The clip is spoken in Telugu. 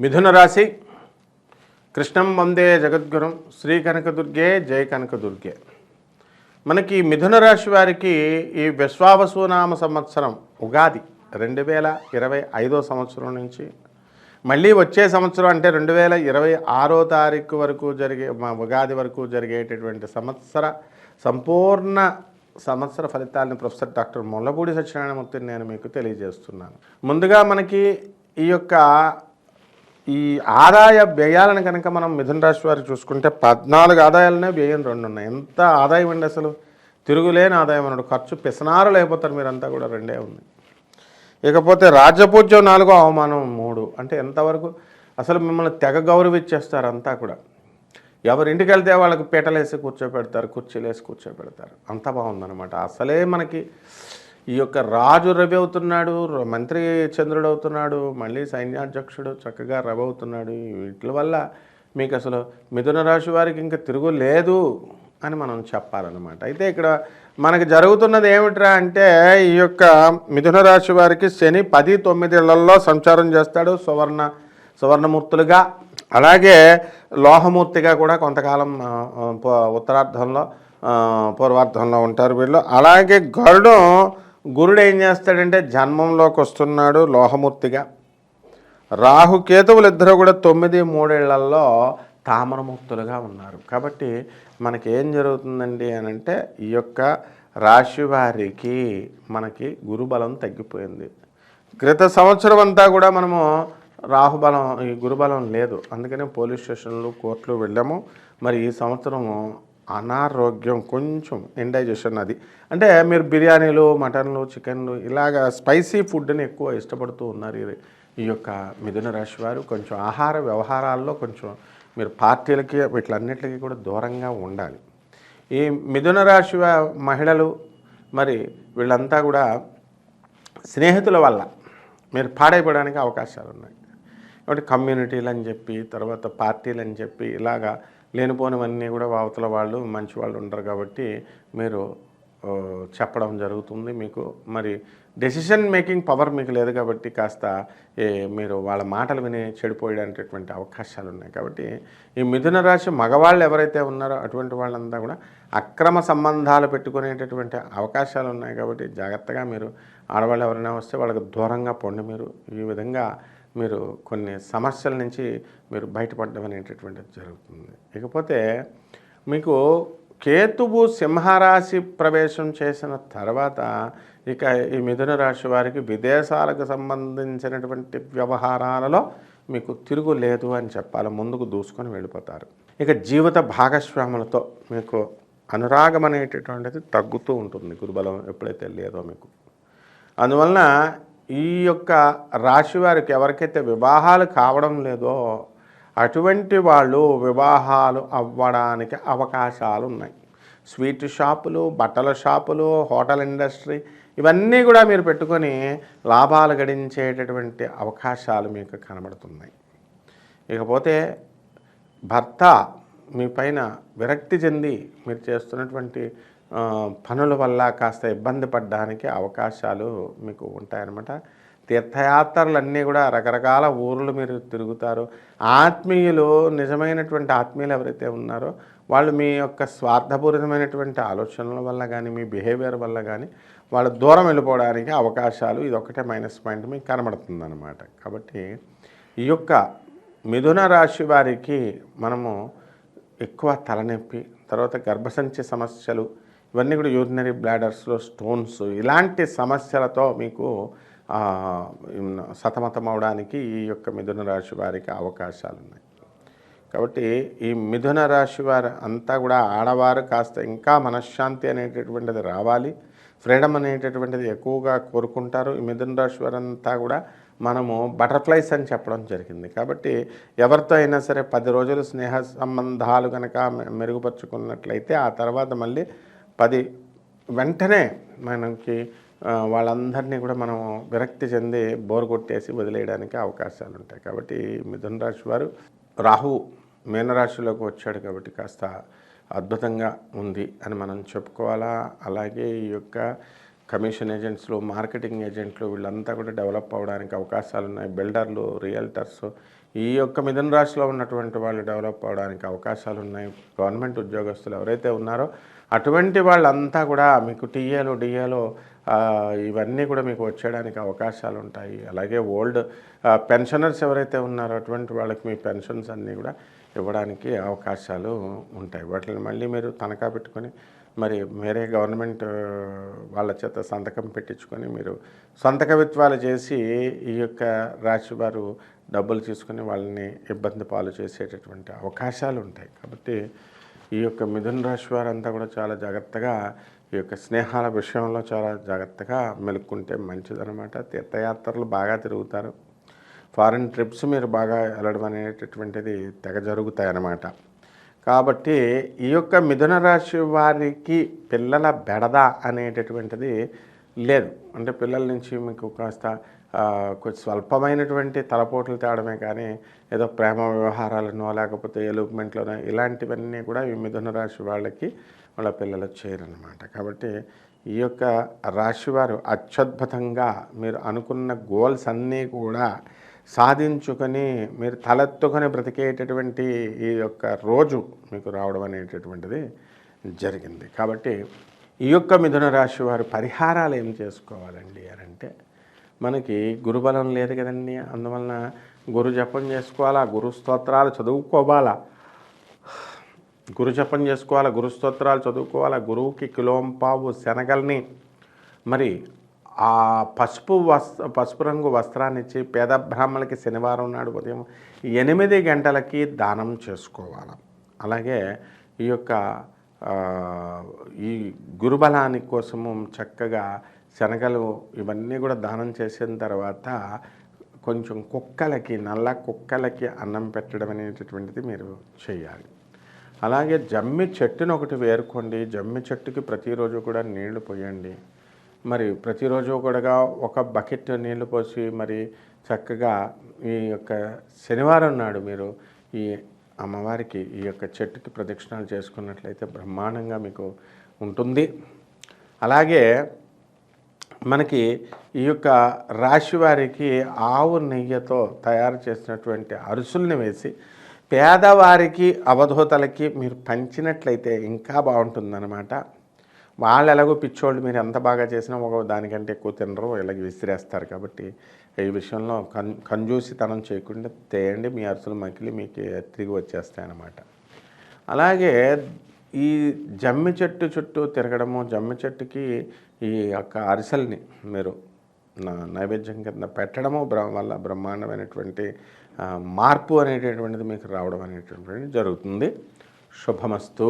మిథున రాశి కృష్ణం వందే జగద్గురం శ్రీ కనకదుర్గే జయ కనకదుర్గే. మనకి మిథున రాశి వారికి ఈ విశ్వావసునామ సంవత్సరం ఉగాది 2025 సంవత్సరం నుంచి మళ్ళీ వచ్చే సంవత్సరం అంటే 2026 తారీఖు వరకు జరిగే ఉగాది వరకు జరిగేటటువంటి సంపూర్ణ సంవత్సర ఫలితాలను ప్రొఫెసర్ డాక్టర్ ముల్లపూడి సత్యనారాయణమూర్తిని నేను మీకు తెలియజేస్తున్నాను. ముందుగా మనకి ఈ ఆదాయ వ్యయాలను కనుక మనం మిథున రాశి వారికి చూసుకుంటే 14 ఆదాయాలనే వ్యయం 2 ఉన్నాయి. ఎంత ఆదాయం అండి అసలు, తిరుగులేని ఆదాయం అన్నాడు. ఖర్చు పిసనారులు అయిపోతారు మీరంతా కూడా, 2 ఉంది. ఇకపోతే రాజ్యపూజ్యం 4, అవమానం 3. అంటే ఎంతవరకు అసలు మిమ్మల్ని తెగ గౌరవించేస్తారు అంతా కూడా. ఎవరింటికి వెళ్తే వాళ్ళకి పీటలేసి కూర్చోపెడతారు, కుర్చీలు వేసి కూర్చోపెడతారు. అంత బాగుందన్నమాట. అసలే మనకి ఈ యొక్క రాజు రవి అవుతున్నాడు, మంత్రి చంద్రుడు అవుతున్నాడు, మళ్ళీ సైన్యాధ్యక్షుడు చక్కగా రవి అవుతున్నాడు. వీటి వల్ల మీకు అసలు మిథున రాశి వారికి ఇంకా తిరుగు లేదు అని మనం చెప్పాలన్నమాట. అయితే ఇక్కడ మనకి జరుగుతున్నది ఏమిట్రా అంటే, ఈ యొక్క మిథున రాశి వారికి శని 10-9 ఇళ్లలో సంచారం చేస్తాడు. సువర్ణమూర్తులుగా, అలాగే లోహమూర్తిగా కూడా కొంతకాలం ఉత్తరార్ధంలో పూర్వార్ధంలో ఉంటారు వీళ్ళు. అలాగే గురుడు ఏం చేస్తాడంటే జన్మంలోకి వస్తున్నాడు లోహమూర్తిగా. రాహుకేతువులు ఇద్దరు కూడా 9-3 ఇళ్లలో తామరమూర్తులుగా ఉన్నారు. కాబట్టి మనకి ఏం జరుగుతుందండి అని అంటే, ఈ యొక్క రాశి వారికి మనకి గురుబలం తగ్గిపోయింది. క్రిత సంవత్సరం అంతా కూడా మనము రాహుబలం, ఈ గురుబలం లేదు. అందుకనే పోలీస్ స్టేషన్లు, కోర్టులు వెళ్ళాము. మరి ఈ సంవత్సరము అనారోగ్యం, కొంచెం ఇండైజెషన్ అది. అంటే మీరు బిర్యానీలు, మటన్లు, చికెన్లు ఇలాగ స్పైసీ ఫుడ్ని ఎక్కువ ఇష్టపడుతూ ఉన్నారు ఈ యొక్క మిథున రాశి వారు. కొంచెం ఆహార వ్యవహారాల్లో కొంచెం మీరు పార్టీలకి వీటిలన్నిటికీ కూడా దూరంగా ఉండాలి. ఈ మిథున రాశి మహిళలు మరి వీళ్ళంతా కూడా స్నేహితుల వల్ల మీరు పాడైపోవడానికి అవకాశాలు ఉన్నాయి. కాబట్టి కమ్యూనిటీలు అని చెప్పి, తర్వాత పార్టీలు అని చెప్పి ఇలాగా లేనిపోనివన్నీ కూడా అవతల వాళ్ళు మంచి వాళ్ళు ఉండరు. కాబట్టి మీరు చెప్పడం జరుగుతుంది. మీకు మరి డెసిషన్ మేకింగ్ పవర్ మీకు లేదు కాబట్టి కాస్త మీరు వాళ్ళ మాటలు విని చెడిపోయేటటువంటి అవకాశాలు ఉన్నాయి. కాబట్టి ఈ మిథున రాశి మగవాళ్ళు ఎవరైతే ఉన్నారో అటువంటి వాళ్ళంతా కూడా అక్రమ సంబంధాలు పెట్టుకునేటటువంటి అవకాశాలు ఉన్నాయి. కాబట్టి జాగ్రత్తగా మీరు ఆడవాళ్ళు ఎవరైనా వస్తే వాళ్ళకి దూరంగా పొండి. మీరు ఈ విధంగా మీరు కొన్ని సమస్యల నుంచి మీరు బయటపడడం అనేటటువంటిది జరుగుతుంది. ఇకపోతే మీకు కేతువు సింహరాశి ప్రవేశం చేసిన తర్వాత ఇక ఈ మిథున రాశి వారికి విదేశాలకు సంబంధించినటువంటి వ్యవహారాలలో మీకు తిరుగు లేదు అని చెప్పాలి. ముందుకు దూసుకొని వెళ్ళిపోతారు. ఇక జీవిత భాగస్వాములతో మీకు అనురాగం అనేటటువంటిది తగ్గుతూ ఉంటుంది, గురుబలం ఎప్పుడైతే లేదో మీకు. అందువలన ఈ యొక్క రాశి వారికి ఎవరికైతే వివాహాలు కావడం లేదో అటువంటి వాళ్ళు వివాహాలు అవ్వడానికి అవకాశాలు ఉన్నాయి. స్వీట్ షాపులు, బట్టల షాపులు, హోటల్ ఇండస్ట్రీ ఇవన్నీ కూడా మీరు పెట్టుకొని లాభాలు గడించేటటువంటి అవకాశాలు మీకు కనబడుతున్నాయి. ఇకపోతే భర్త మీ పైన విరక్తి చెంది మీరు చేస్తున్నటువంటి పనుల వల్ల కాస్త ఇబ్బంది పడడానికి అవకాశాలు మీకు ఉంటాయన్నమాట. తీర్థయాత్రలన్నీ కూడా రకరకాల ఊర్లు మీరు తిరుగుతారు. ఆత్మీయులు, నిజమైనటువంటి ఆత్మీయులు ఎవరైతే ఉన్నారో వాళ్ళు మీ యొక్క స్వార్థపూరితమైనటువంటి ఆలోచనల వల్ల కానీ, మీ బిహేవియర్ వల్ల కానీ వాళ్ళు దూరం వెళ్ళిపోవడానికి అవకాశాలు, ఇది ఒకటే మైనస్ పాయింట్ మీకు కనబడుతుంది అన్నమాట. కాబట్టి ఈ యొక్క మిథున రాశి వారికి మనము ఎక్కువ తలనొప్పి, తర్వాత గర్భసంచి సమస్యలు, ఇవన్నీ కూడా యూరినరీ బ్లాడర్స్లో స్టోన్స్, ఇలాంటి సమస్యలతో మీకు సతమతం అవడానికి ఈ యొక్క మిథున రాశి వారికి అవకాశాలు ఉన్నాయి. కాబట్టి ఈ మిథున రాశి వారు అంతా కూడా ఆడవారు కాస్త ఇంకా మనశ్శాంతి అనేటటువంటిది రావాలి, ఫ్రీడమ్ అనేటటువంటిది ఎక్కువగా కోరుకుంటారు. ఈ మిథున రాశి వారంతా కూడా మనము బటర్ఫ్లైస్ అని చెప్పడం జరిగింది. కాబట్టి ఎవరితో అయినా సరే 10 రోజులు స్నేహ సంబంధాలు కనుక మెరుగుపరుచుకున్నట్లయితే ఆ తర్వాత మళ్ళీ వెంటనే మనకి వాళ్ళందరినీ కూడా మనం విరక్తి చెంది బోర్ కొట్టేసి వదిలేయడానికి అవకాశాలు ఉంటాయి. కాబట్టి మిథున రాశి వారు రాహు మీనరాశిలోకి వచ్చాడు కాబట్టి కాస్త అద్భుతంగా ఉంది అని మనం చెప్పుకోవాలా. అలాగే ఈ యొక్క కమిషన్ ఏజెంట్స్లు, మార్కెటింగ్ ఏజెంట్లు వీళ్ళంతా కూడా డెవలప్ అవ్వడానికి అవకాశాలు ఉన్నాయి. బిల్డర్లు, రియల్టర్స్, ఈ యొక్క మిథున రాశిలో ఉన్నటువంటి వాళ్ళు డెవలప్ అవ్వడానికి అవకాశాలు ఉన్నాయి. గవర్నమెంట్ ఉద్యోగస్తులు ఎవరైతే ఉన్నారో అటువంటి వాళ్ళంతా కూడా మీకు టీఏలు, డిఏలు ఇవన్నీ కూడా మీకు వచ్చేయడానికి అవకాశాలు ఉంటాయి. అలాగే ఓల్డ్ పెన్షనర్స్ ఎవరైతే ఉన్నారో అటువంటి వాళ్ళకి మీ పెన్షన్స్ అన్నీ కూడా ఇవ్వడానికి అవకాశాలు ఉంటాయి. వాటిని మళ్ళీ మీరు తనఖా పెట్టుకొని మరి వేరే గవర్నమెంట్ వాళ్ళ చేత సంతకం పెట్టించుకొని మీరు సొంత కవిత్వాలు చేసి ఈ యొక్క రాశి వారు డబ్బులు తీసుకుని వాళ్ళని ఇబ్బంది పాలు చేసేటటువంటి అవకాశాలు ఉంటాయి. కాబట్టి ఈ యొక్క మిథున రాశి వారంతా కూడా చాలా జాగ్రత్తగా ఈ యొక్క స్నేహాల విషయంలో చాలా జాగ్రత్తగా మెలుక్కుంటే మంచిదన్నమాట. తీర్థయాత్రలు బాగా తిరుగుతారు. ఫారిన్ ట్రిప్స్ మీరు బాగా వెళ్ళడం అనేటటువంటిది తెగ జరుగుతాయి అన్నమాట. కాబట్టి ఈ యొక్క మిథున రాశి వారికి పిల్లల బెడద అనేటటువంటిది లేదు. అంటే పిల్లల నుంచి మీకు కాస్త కొంచెం స్వల్పమైనటువంటి తలపోట్లు తేవడమే కానీ ఏదో ప్రేమ వ్యవహారాలనో లేకపోతే ఎలూప్మెంట్లోనో ఇలాంటివన్నీ కూడా ఈ మిథున రాశి వాళ్ళకి వాళ్ళ పిల్లలు చేయరన్నమాట. కాబట్టి ఈ యొక్క రాశివారు అత్యద్భుతంగా మీరు అనుకున్న గోల్స్ అన్నీ కూడా సాధించుకొని మీరు తలెత్తుకొని బ్రతికేటటువంటి ఈ యొక్క రోజు మీకు రావడం అనేటటువంటిది జరిగింది. కాబట్టి ఈ యొక్క మిథున రాశి వారు పరిహారాలు ఏం చేసుకోవాలండి అని అంటే, మనకి గురుబలం లేదు కదండి. అందువలన గురు జపం చేసుకోవాలా, గురు స్తోత్రాలు చదువుకోవాలా, గురు జపం చేసుకోవాలా, గురు స్తోత్రాలు చదువుకోవాలా. గురువుకి కిలోంపావు శనగల్ని మరి ఆ పసుపు రంగు వస్త్రాన్ని ఇచ్చి పేద బ్రాహ్మణులకి శనివారం నాడు ఉదయం 8 గంటలకి దానం చేసుకోవాలి. అలాగే ఈ యొక్క ఈ గురుబలాని కోసము చక్కగా శనగలు ఇవన్నీ కూడా దానం చేసిన తర్వాత కొంచెం కుక్కలకి, నల్ల కుక్కలకి అన్నం పెట్టడం అనేటటువంటిది మీరు చేయాలి. అలాగే జమ్మి చెట్టును ఒకటి వేరుకోండి. జమ్మి చెట్టుకి ప్రతిరోజు కూడా నీళ్లు పోయండి. మరి ప్రతిరోజు కూడా ఒక బకెట్ నీళ్లు పోసి మరి చక్కగా ఈ యొక్క శనివారం నాడు మీరు ఈ అమ్మవారికి ఈ యొక్క చెట్టుకి ప్రదక్షిణాలు చేసుకున్నట్లయితే బ్రహ్మాండంగా మీకు ఉంటుంది. అలాగే మనకి ఈ యొక్క రాశి వారికి ఆవు నెయ్యితో తయారు చేసినటువంటి అరుసుల్ని వేసి పేదవారికి, అవధూతలకి మీరు పంచినట్లయితే ఇంకా బాగుంటుందన్నమాట. వాళ్ళు ఎలాగో పిచ్చోళ్ళు, మీరు ఎంత బాగా చేసినా ఒక దానికంటే ఎక్కువ తినరు, ఇలాగ విసిరేస్తారు. కాబట్టి ఈ విషయంలో కంజూసితనం చేయకుండా తేయండి. మీ అరుసులు మకిలి మీకు తిరిగి వచ్చేస్తాయన్నమాట. అలాగే ఈ జమ్మి చెట్టు చుట్టూ తిరగడము, జమ్మి చెట్టుకి ఈ యొక్క అరిసెల్ని మీరు నైవేద్యం కింద పెట్టడము వల్ల బ్రహ్మాండమైనటువంటి మార్పు అనేటటువంటిది మీకు రావడం అనేటటువంటిది జరుగుతుంది. శుభమస్తు.